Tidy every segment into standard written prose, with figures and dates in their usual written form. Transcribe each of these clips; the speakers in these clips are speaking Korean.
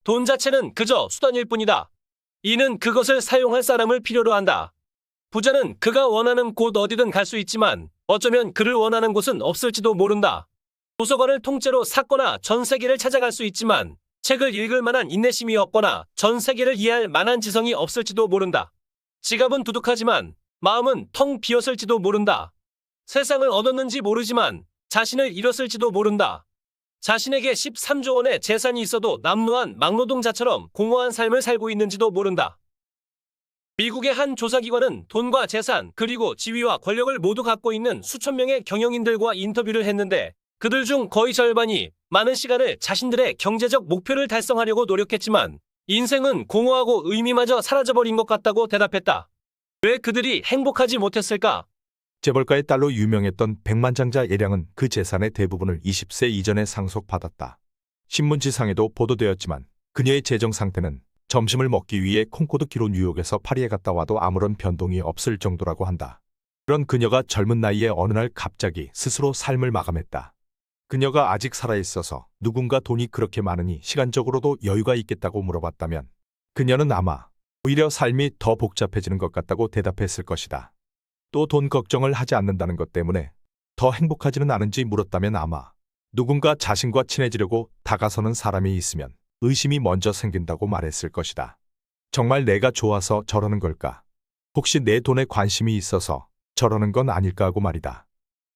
돈 자체는 그저 수단일 뿐이다. 이는 그것을 사용할 사람을 필요로 한다. 부자는 그가 원하는 곳 어디든 갈 수 있지만 어쩌면 그를 원하는 곳은 없을지도 모른다. 도서관을 통째로 샀거나 전 세계를 찾아갈 수 있지만 책을 읽을 만한 인내심이 없거나 전 세계를 이해할 만한 지성이 없을지도 모른다. 지갑은 두둑하지만 마음은 텅 비었을지도 모른다. 세상을 얻었는지 모르지만 자신을 잃었을지도 모른다. 자신에게 13조 원의 재산이 있어도 남루한 막노동자처럼 공허한 삶을 살고 있는지도 모른다. 미국의 한 조사기관은 돈과 재산 그리고 지위와 권력을 모두 갖고 있는 수천 명의 경영인들과 인터뷰를 했는데 그들 중 거의 절반이 많은 시간을 자신들의 경제적 목표를 달성하려고 노력했지만 인생은 공허하고 의미마저 사라져버린 것 같다고 대답했다. 왜 그들이 행복하지 못했을까? 재벌가의 딸로 유명했던 백만장자 예량은 그 재산의 대부분을 20세 이전에 상속받았다. 신문지상에도 보도되었지만 그녀의 재정 상태는 점심을 먹기 위해 콩코드키로 뉴욕에서 파리에 갔다 와도 아무런 변동이 없을 정도라고 한다. 그런 그녀가 젊은 나이에 어느 날 갑자기 스스로 삶을 마감했다. 그녀가 아직 살아있어서 누군가 돈이 그렇게 많으니 시간적으로도 여유가 있겠다고 물어봤다면 그녀는 아마 오히려 삶이 더 복잡해지는 것 같다고 대답했을 것이다. 또 돈 걱정을 하지 않는다는 것 때문에 더 행복하지는 않은지 물었다면 아마 누군가 자신과 친해지려고 다가서는 사람이 있으면 의심이 먼저 생긴다고 말했을 것이다. 정말 내가 좋아서 저러는 걸까? 혹시 내 돈에 관심이 있어서 저러는 건 아닐까 하고 말이다.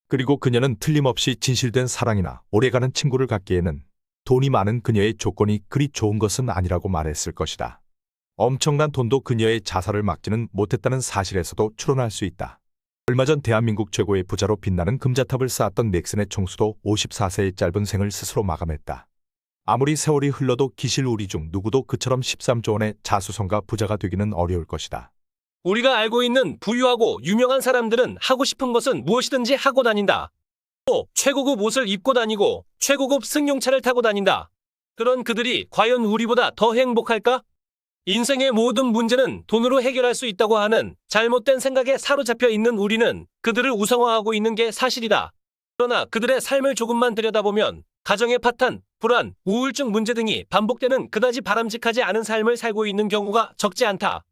그리고 그녀는 틀림없이 진실된 사랑이나 오래가는 친구를 갖기에는 돈이 많은 그녀의 조건이 그리 좋은 것은 아니라고 말했을 것이다. 엄청난 돈도 그녀의 자살을 막지는 못했다는 사실에서도 추론할 수 있다. 얼마 전 대한민국 최고의 부자로 빛나는 금자탑을 쌓았던 넥슨의 총수도 54세의 짧은 생을 스스로 마감했다. 아무리 세월이 흘러도 기실 우리 중 누구도 그처럼 13조 원의 자수성가 부자가 되기는 어려울 것이다. 우리가 알고 있는 부유하고 유명한 사람들은 하고 싶은 것은 무엇이든지 하고 다닌다. 또 최고급 옷을 입고 다니고 최고급 승용차를 타고 다닌다. 그런 그들이 과연 우리보다 더 행복할까? 인생의 모든 문제는 돈으로 해결할 수 있다고 하는 잘못된 생각에 사로잡혀 있는 우리는 그들을 우상화하고 있는 게 사실이다. 그러나 그들의 삶을 조금만 들여다보면 가정의 파탄, 불안, 우울증 문제 등이 반복되는 그다지 바람직하지 않은 삶을 살고 있는 경우가 적지 않다.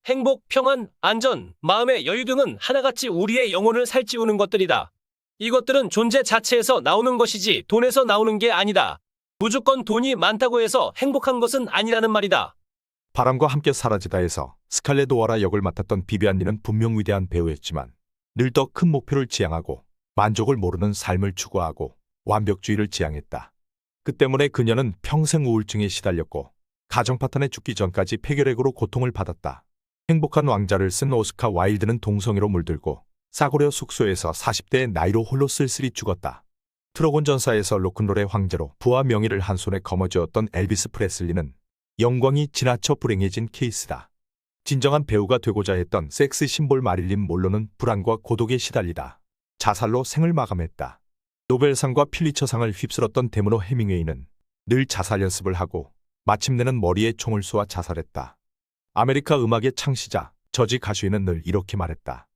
행복, 평안, 안전, 마음의 여유 등은 하나같이 우리의 영혼을 살찌우는 것들이다. 이것들은 존재 자체에서 나오는 것이지 돈에서 나오는 게 아니다. 무조건 돈이 많다고 해서 행복한 것은 아니라는 말이다. 바람과 함께 사라지다에서 스칼렛 오하라 역을 맡았던 비비안 리는 분명 위대한 배우였지만 늘 더 큰 목표를 지향하고 만족을 모르는 삶을 추구하고 완벽주의를 지향했다. 그 때문에 그녀는 평생 우울증에 시달렸고 가정 파탄에 죽기 전까지 폐결핵으로 고통을 받았다. 행복한 왕자를 쓴 오스카 와일드는 동성애로 물들고 싸구려 숙소에서 40대의 나이로 홀로 쓸쓸히 죽었다. 트럭 운전사에서 로큰롤의 황제로 부와 명예를 한 손에 거머쥐었던 엘비스 프레슬리는 영광이 지나쳐 불행해진 케이스다. 진정한 배우가 되고자 했던 섹스 심볼 마릴린 monroe는 불안과 고독에 시달리다 자살로 생을 마감했다. 노벨상과 필리처상을 휩쓸었던 데모노 해밍웨이는 늘 자살 연습을 하고 마침내는 머리에 총을 쏘아 자살했다. 아메리카 음악의 창시자 저지 가슈이는 늘 이렇게 말했다.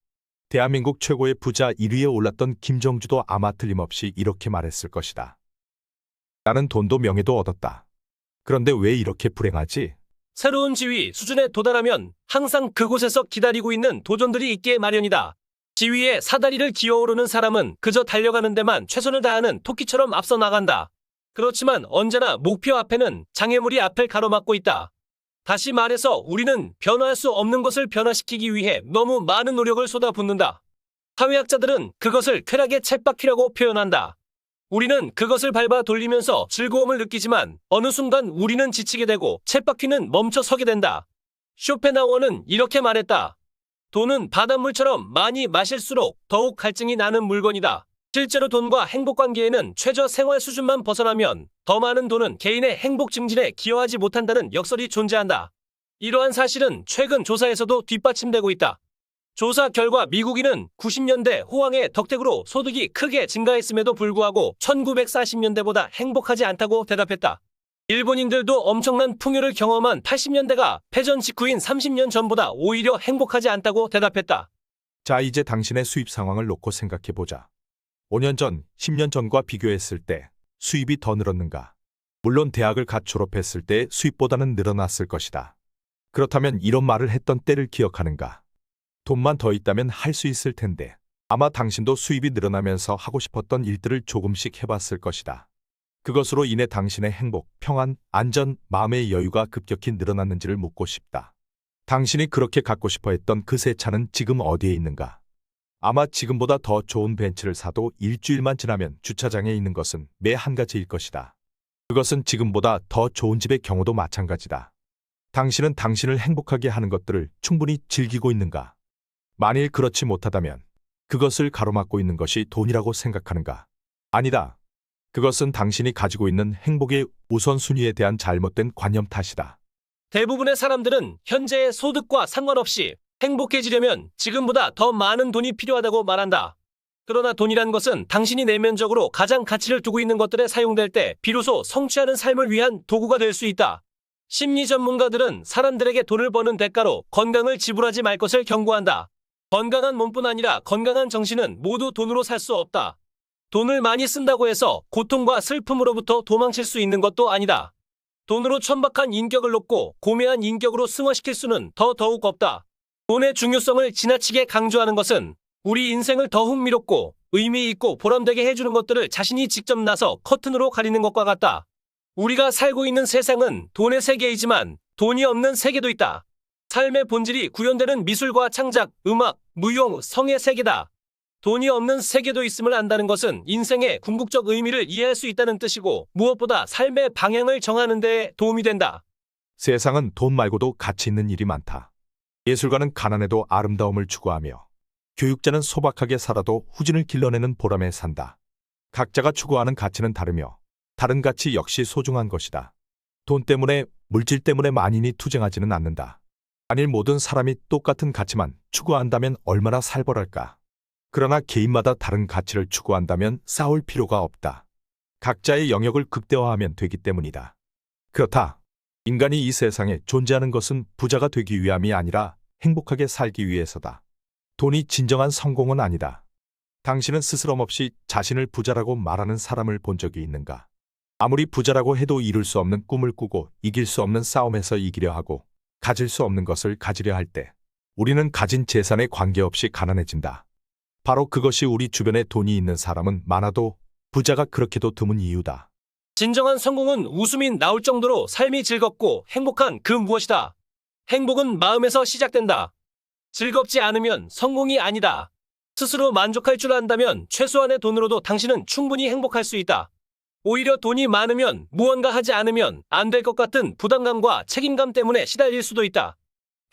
대한민국 최고의 부자 1위에 올랐던 김정주도 아마 틀림없이 이렇게 말했을 것이다. 나는 돈도 명예도 얻었다. 그런데 왜 이렇게 불행하지? 새로운 지위 수준에 도달하면 항상 그곳에서 기다리고 있는 도전들이 있기에 마련이다. 지위에 사다리를 기어오르는 사람은 그저 달려가는 데만 최선을 다하는 토끼처럼 앞서 나간다. 그렇지만 언제나 목표 앞에는 장애물이 앞을 가로막고 있다. 다시 말해서 우리는 변화할 수 없는 것을 변화시키기 위해 너무 많은 노력을 쏟아붓는다. 사회학자들은 그것을 쾌락의 쳇바퀴라고 표현한다. 우리는 그것을 밟아 돌리면서 즐거움을 느끼지만 어느 순간 우리는 지치게 되고 쳇바퀴는 멈춰 서게 된다. 쇼펜하우어는 이렇게 말했다. 돈은 바닷물처럼 많이 마실수록 더욱 갈증이 나는 물건이다. 실제로 돈과 행복 관계에는 최저 생활 수준만 벗어나면 더 많은 돈은 개인의 행복 증진에 기여하지 못한다는 역설이 존재한다. 이러한 사실은 최근 조사에서도 뒷받침되고 있다. 조사 결과 미국인은 90년대 호황의 덕택으로 소득이 크게 증가했음에도 불구하고 1940년대보다 행복하지 않다고 대답했다. 일본인들도 엄청난 풍요를 경험한 80년대가 패전 직후인 30년 전보다 오히려 행복하지 않다고 대답했다. 자, 이제 당신의 수입 상황을 놓고 생각해보자. 5년 전, 10년 전과 비교했을 때 수입이 더 늘었는가? 물론 대학을 갓 졸업했을 때 수입보다는 늘어났을 것이다. 그렇다면 이런 말을 했던 때를 기억하는가? 돈만 더 있다면 할 수 있을 텐데. 아마 당신도 수입이 늘어나면서 하고 싶었던 일들을 조금씩 해봤을 것이다. 그것으로 인해 당신의 행복, 평안, 안전, 마음의 여유가 급격히 늘어났는지를 묻고 싶다. 당신이 그렇게 갖고 싶어 했던 그 새 차는 지금 어디에 있는가? 아마 지금보다 더 좋은 벤츠를 사도 일주일만 지나면 주차장에 있는 것은 매 한 가지일 것이다. 그것은 지금보다 더 좋은 집의 경우도 마찬가지다. 당신은 당신을 행복하게 하는 것들을 충분히 즐기고 있는가? 만일 그렇지 못하다면 그것을 가로막고 있는 것이 돈이라고 생각하는가? 아니다. 그것은 당신이 가지고 있는 행복의 우선순위에 대한 잘못된 관념 탓이다. 대부분의 사람들은 현재의 소득과 상관없이 행복해지려면 지금보다 더 많은 돈이 필요하다고 말한다. 그러나 돈이란 것은 당신이 내면적으로 가장 가치를 두고 있는 것들에 사용될 때 비로소 성취하는 삶을 위한 도구가 될 수 있다. 심리 전문가들은 사람들에게 돈을 버는 대가로 건강을 지불하지 말 것을 경고한다. 건강한 몸뿐 아니라 건강한 정신은 모두 돈으로 살 수 없다. 돈을 많이 쓴다고 해서 고통과 슬픔으로부터 도망칠 수 있는 것도 아니다. 돈으로 천박한 인격을 높고 고매한 인격으로 승화시킬 수는 더더욱 없다. 돈의 중요성을 지나치게 강조하는 것은 우리 인생을 더 흥미롭고 의미 있고 보람되게 해주는 것들을 자신이 직접 나서 커튼으로 가리는 것과 같다. 우리가 살고 있는 세상은 돈의 세계이지만 돈이 없는 세계도 있다. 삶의 본질이 구현되는 미술과 창작, 음악, 무용, 성의 세계다. 돈이 없는 세계도 있음을 안다는 것은 인생의 궁극적 의미를 이해할 수 있다는 뜻이고 무엇보다 삶의 방향을 정하는 데 도움이 된다. 세상은 돈 말고도 가치 있는 일이 많다. 예술가는 가난해도 아름다움을 추구하며 교육자는 소박하게 살아도 후진을 길러내는 보람에 산다. 각자가 추구하는 가치는 다르며 다른 가치 역시 소중한 것이다. 돈 때문에, 물질 때문에 만인이 투쟁하지는 않는다. 만일 모든 사람이 똑같은 가치만 추구한다면 얼마나 살벌할까? 그러나 개인마다 다른 가치를 추구한다면 싸울 필요가 없다. 각자의 영역을 극대화하면 되기 때문이다. 그렇다. 인간이 이 세상에 존재하는 것은 부자가 되기 위함이 아니라 행복하게 살기 위해서다. 돈이 진정한 성공은 아니다. 당신은 스스럼없이 자신을 부자라고 말하는 사람을 본 적이 있는가? 아무리 부자라고 해도 이룰 수 없는 꿈을 꾸고 이길 수 없는 싸움에서 이기려 하고 가질 수 없는 것을 가지려 할 때 우리는 가진 재산에 관계없이 가난해진다. 바로 그것이 우리 주변에 돈이 있는 사람은 많아도 부자가 그렇게도 드문 이유다. 진정한 성공은 웃음이 나올 정도로 삶이 즐겁고 행복한 그 무엇이다. 행복은 마음에서 시작된다. 즐겁지 않으면 성공이 아니다. 스스로 만족할 줄 안다면 최소한의 돈으로도 당신은 충분히 행복할 수 있다. 오히려 돈이 많으면 무언가 하지 않으면 안 될 것 같은 부담감과 책임감 때문에 시달릴 수도 있다.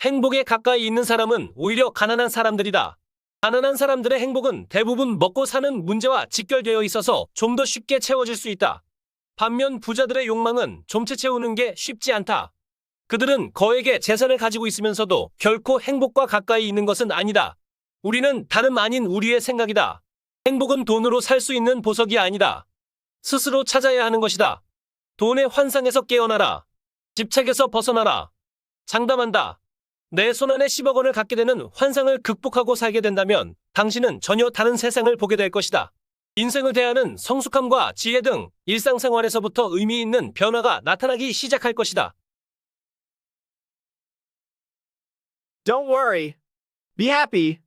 행복에 가까이 있는 사람은 오히려 가난한 사람들이다. 가난한 사람들의 행복은 대부분 먹고 사는 문제와 직결되어 있어서 좀 더 쉽게 채워질 수 있다. 반면 부자들의 욕망은 좀채 채우는 게 쉽지 않다. 그들은 거액의 재산을 가지고 있으면서도 결코 행복과 가까이 있는 것은 아니다. 우리는 다름 아닌 우리의 생각이다. 행복은 돈으로 살 수 있는 보석이 아니다. 스스로 찾아야 하는 것이다. 돈의 환상에서 깨어나라. 집착에서 벗어나라. 장담한다. 내 손안에 10억 원을 갖게 되는 환상을 극복하고 살게 된다면 당신은 전혀 다른 세상을 보게 될 것이다. 인생을 대하는 성숙함과 지혜 등 일상생활에서부터 의미 있는 변화가 나타나기 시작할 것이다. Don't worry. Be happy.